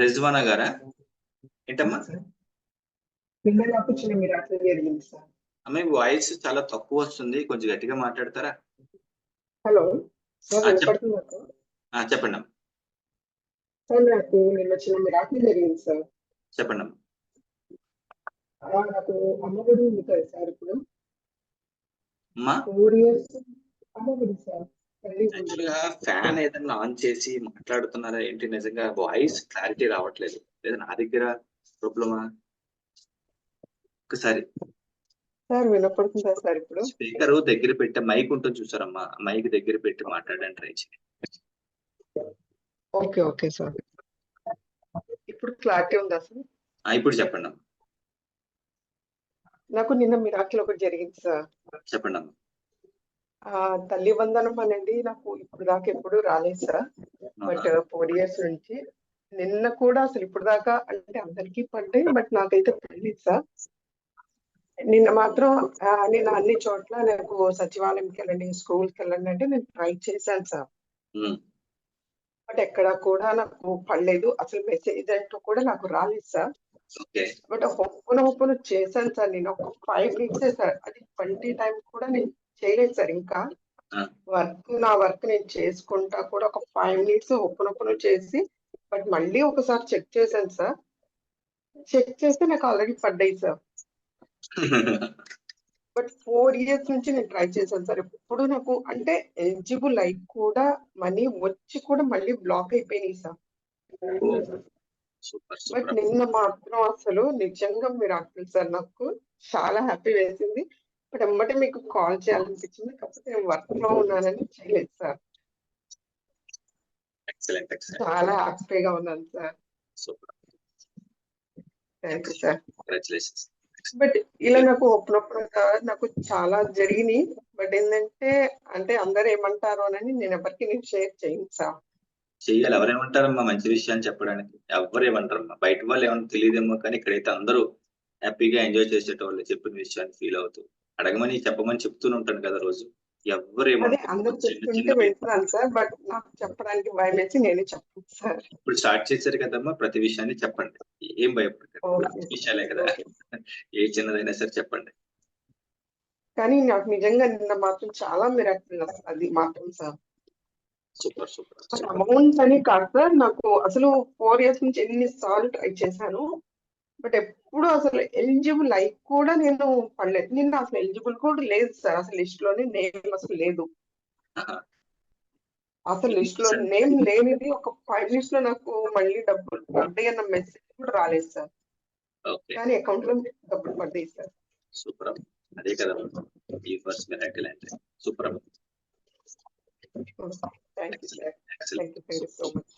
రెజ్వానా గారా ఏంటమ్మా? నాకు చిన్న మిరాకిల్ జరిగింది సార్. అమ్మ వాయిస్ చాలా తక్కువ వస్తుంది, కొంచెం గట్టిగా మాట్లాడతారా? హలో సార్, వినపడుతుందా సార్? చెప్పండి అమ్మా. సార్ నాకు నిన్న చిన్న మిరాకిల్ జరిగింది సార్. చెప్పండి అమ్మా. నాకు అమ్మఒడి ఉంది కదా సార్ ఇప్పుడు. అమ్మా 4 years అమ్మఒడి సార్. యాక్చువల్గా ఫ్యాన్ ఏదైనా ఆన్ చేసి మాట్లాడుతున్నారా ఏంటి? నిజంగా వాయిస్ క్లారిటీ రావట్లేదు. లేదా నా దగ్గర ప్రాబ్లమా? ఒకసారి సార్ వినపడుతుందా సార్ ఇప్పుడు? స్పీకర్ దగ్గర పెట్టి మైక్ ఉంటుంది చూసారమ్మా, మైక్ దగ్గర పెట్టి మాట్లాడడానికి ట్రై చేయండి. Okay okay sir. ఇప్పుడు క్లారిటీ ఉందా సార్? ఇప్పుడు చెప్పండి అమ్మా. నాకు నిన్న మిరాకిల్ ఒకటి జరిగింది సార్. చెప్పండి అమ్మా. తల్లి వందనం అనేది నాకు ఇప్పుడు దాకా ఎప్పుడు రాలేదు సార్. బట్ 4 years నుంచి నిన్న కూడా అసలు ఇప్పుడు దాకా అంటే అందరికీ పడ్డాయి, బట్ నాకైతే పడలేదు సార్. నిన్న మాత్రం నేను అన్ని చోట్ల నాకు సచివాలయంకి వెళ్ళండి, స్కూల్కి వెళ్ళండి అంటే నేను ట్రై చేశాను సార్. బట్ ఎక్కడ కూడా నాకు పడలేదు. అసలు మెసేజ్ అంటూ కూడా నాకు రాలేదు సార్. బట్ ఒప్పున చేశాను సార్. నేను ఒక 5 minutes సార్, అది 20 times కూడా నేను చేయలేదు సార్. ఇంకా నా వర్క్ నేను చేసుకుంటా కూడా ఒక 5 minutes ఒప్పున చేసి, బట్ మళ్ళీ ఒకసారి చెక్ చేశాను సార్. చెక్ చేస్తే నాకు ఆల్రెడీ పడ్డాయి సార్. బట్ 4 years నుంచి నేను ట్రై చేశాను సార్. ఎప్పుడు నాకు అంటే ఎలిజిబుల్ అయి కూడా మనీ వచ్చి కూడా మళ్ళీ బ్లాక్ అయిపోయినాయి సార్. బట్ నిన్న మాత్రం అసలు నిజంగా మిరాకిల్ సార్. నాకు చాలా హ్యాపీ వేసింది. బట్ ఎమ్మటే మీకు కాల్ చేయాలనిపించింది, కాకపోతే నేను వర్క్ లో ఉన్నానని చేయలేదు సార్. చాలా హ్యాపీగా ఉన్నాను sir. Thank you sir. But ఇలా నాకు నాకు చాలా జరిగినాయి. బట్ ఏంటంటే అంటే అందరు ఏమంటారు అని నేను ఎవరికి నేను షేర్ చేయను సార్. చెయ్యాలి. ఎవరేమంటారమ్మా మంచి విషయాన్ని చెప్పడానికి? ఎవరు ఏమంటారమ్మా? బయట వాళ్ళు ఏమన్నా తెలియదేమో, కానీ ఇక్కడైతే అందరూ హ్యాపీగా ఎంజాయ్ చేసేటోళ్ళు చెప్పిన విషయాన్ని ఫీల్ అవుతూ అడగమని చెప్పమని చెప్తూనే ఉంటాను కదా రోజు. ఎవరు అందరూ చెప్తుంటే వింటున్నాను సార్, బట్ నాకు చెప్పడానికి భయం వేసి నేనే చెప్పను సార్. ఇప్పుడు స్టార్ట్ చేశారు కదమ్మా, ప్రతి విషయాన్ని చెప్పండి. ఏం భయపడకండి, విషయాలే కదా, ఏ చిన్నదైనా సరే చెప్పండి. కానీ నాకు నిజంగా నిన్న మాత్రం చాలా మిరాకిల్ అది మాత్రం సార్. Super super. అమౌంట్ అని కాదు సార్, నాకు అసలు 4 years నుంచి ఎన్నిసార్లు ట్రై చేశాను, బట్ ఎప్పుడు అసలు ఎలిజిబుల్ అయి కూడా నేను పడలేదు. నిన్న అసలు ఎలిజిబుల్ కూడా లేదు సార్. అసలు లిస్ట్ లోనే నేమ్ అసలు లేదు. అసలు లిస్ట్ లో నేమ్ లేనిది ఒక 5 minutes లో నాకు మళ్ళీ డబ్బులు పడ్డాయి అన్న మెసేజ్ కూడా రాలేదు సార్. కానీ అకౌంట్ లో డబ్బులు పడ్డాయి సార్. సూపర్. అదే కదా ఈ ఫస్ట్ మిరాకిల్ అంటే. Super. Thank you sir. Thank you so much.